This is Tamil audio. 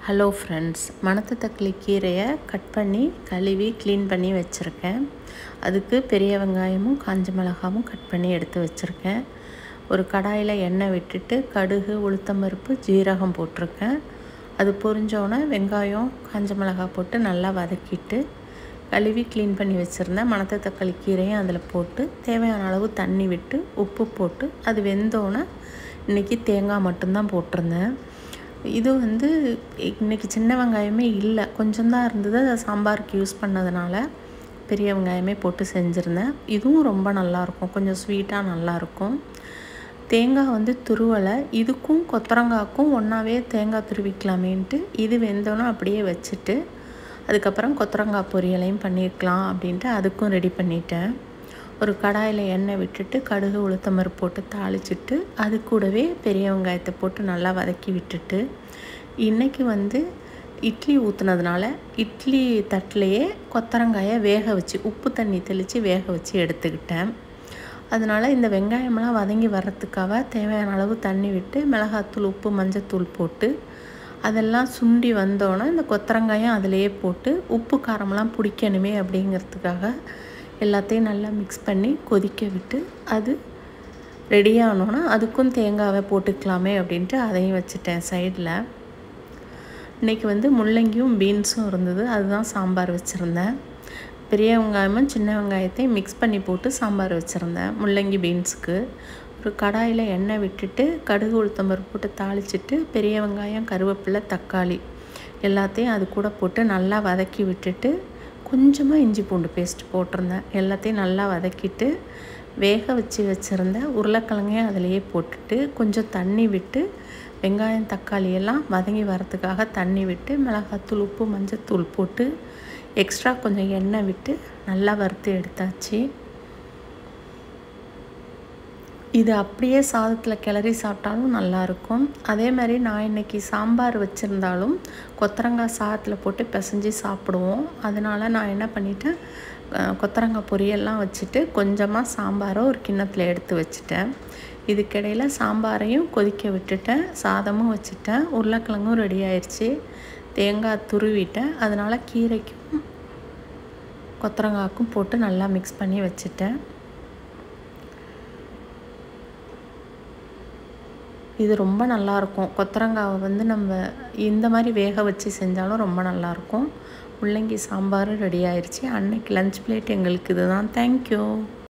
ஹலோ ஃப்ரெண்ட்ஸ், மணத்தக்காளி கீரையை கட் பண்ணி கழுவி க்ளீன் பண்ணி வச்சுருக்கேன். அதுக்கு பெரிய வெங்காயமும் காஞ்ச மிளகாவும் கட் பண்ணி எடுத்து வச்சுருக்கேன். ஒரு கடாயில் எண்ணெய் விட்டுட்டு கடுகு, உளுத்தம்பருப்பு, ஜீரகம் போட்டிருக்கேன். அது பொரிஞ்சோன்னே வெங்காயம், காஞ்ச மிளகாய் போட்டு நல்லா வதக்கிட்டு கழுவி க்ளீன் பண்ணி வச்சுருந்தேன் மணத்தக்காளி கீரையும் அதில் போட்டு தேவையான அளவு தண்ணி விட்டு உப்பு போட்டு அது வெந்தோன்னே இன்றைக்கி தேங்காய் மட்டும்தான் போட்டிருந்தேன். இது இன்றைக்கி சின்ன வெங்காயமே இல்லை, கொஞ்சம்தான் இருந்தது. அதை சாம்பாருக்கு யூஸ் பண்ணதுனால பெரிய வெங்காயமே போட்டு செஞ்சுருந்தேன். இதுவும் ரொம்ப நல்லாயிருக்கும், கொஞ்சம் ஸ்வீட்டாக நல்லாயிருக்கும். தேங்காய் துருவலை. இதுக்கும் கொத்தரங்காய்க்கும் ஒன்றாவே தேங்காய் துருவிக்கலாமேன்ட்டு இது வெந்தோன்னே அப்படியே வச்சுட்டு அதுக்கப்புறம் கொத்தரங்காய் பொரியலையும் பண்ணியிருக்கலாம் அப்படின்ட்டு அதுக்கும் ரெடி பண்ணிட்டேன். ஒரு கடாயில் எண்ணெய் விட்டுட்டு கடுகு, உளுத்தம்பருப்பு போட்டு தாளிச்சிட்டு அது கூடவே பெரிய வெங்காயத்தை போட்டு நல்லா வதக்கி விட்டுட்டு இன்றைக்கி இட்லி ஊற்றுனதுனால இட்லி தட்டிலையே கொத்தரங்காயை வேக வச்சு உப்பு தண்ணி தெளித்து வேக வச்சு எடுத்துக்கிட்டேன். அதனால் இந்த வெங்காயமெல்லாம் வதங்கி வர்றதுக்காக தேவையான அளவு தண்ணி விட்டு மிளகாத்தூள், உப்பு, மஞ்சத்தூள் போட்டு அதெல்லாம் சுண்டி வந்தோன்னே இந்த கொத்தரங்காயும் அதிலையே போட்டு உப்பு காரமெல்லாம் பிடிக்கணுமே அப்படிங்கிறதுக்காக எல்லாத்தையும் நல்லா மிக்ஸ் பண்ணி கொதிக்க விட்டு அது ரெடியானோன்னா அதுக்கும் தேங்காவை போட்டுக்கலாமே அப்படின்ட்டு அதையும் வச்சுட்டேன் சைடில். இன்றைக்கி முள்ளங்கியும் பீன்ஸும் இருந்தது, அதுதான் சாம்பார் வச்சுருந்தேன். பெரிய வெங்காயமும் சின்ன வெங்காயத்தையும் மிக்ஸ் பண்ணி போட்டு சாம்பார் வச்சுருந்தேன் முள்ளங்கி பீன்ஸுக்கு. ஒரு கடாயில் எண்ணெய் விட்டுட்டு கடுகு, உளுத்தம்பருப்பு போட்டு தாளிச்சிட்டு பெரிய வெங்காயம், கருவேப்பிலை, தக்காளி எல்லாத்தையும் அது கூட போட்டு நல்லா வதக்கி விட்டுட்டு கொஞ்சமாக இஞ்சி பூண்டு பேஸ்ட் போட்டிருந்தேன். எல்லாத்தையும் நல்லா வதக்கிட்டு வேக வச்சுருந்த உருளைக்கிழங்கையும் அதிலையே போட்டுட்டு கொஞ்சம் தண்ணி விட்டு வெங்காயம், தக்காளி எல்லாம் வதங்கி வரத்துக்காக தண்ணி விட்டு மிளகாத்தூள், உப்பு, மஞ்சத்தூள் போட்டு எக்ஸ்ட்ரா கொஞ்சம் எண்ணெய் விட்டு நல்லா வறுத்து எடுத்தாச்சு. இது அப்படியே சாதத்தில் கிளறி சாப்பிட்டாலும் நல்லாயிருக்கும். அதே மாதிரி நான் இன்றைக்கி சாம்பார் வச்சுருந்தாலும் கொத்தரங்காய் சாதத்தில் போட்டு பிசைஞ்சு சாப்பிடுவோம். அதனால் நான் என்ன பண்ணிட்டேன், கொத்தரங்காய் பொரியெல்லாம் வச்சுட்டு கொஞ்சமாக சாம்பாரை ஒரு கிண்ணத்தில் எடுத்து வச்சுட்டேன். இதுக்கிடையில் சாம்பாரையும் கொதிக்க விட்டுட்டேன், சாதமும் வச்சுட்டேன், உருளைக்கிழங்கும் ரெடி ஆயிடுச்சு, தேங்காய் துருவிட்டேன். அதனால் கீரைக்கும் கொத்தரங்காய்க்கும் போட்டு நல்லா மிக்ஸ் பண்ணி வச்சுட்டேன். இது ரொம்ப நல்லாயிருக்கும். கொத்தரங்காவை நம்ம இந்த மாதிரி வேக வச்சு செஞ்சாலும் ரொம்ப நல்லாயிருக்கும். முள்ளங்கி சாம்பாரும் ரெடி ஆயிடுச்சு. அன்னைக்கு லஞ்ச் பிளேட் எங்களுக்கு இதுதான். தேங்க்யூ.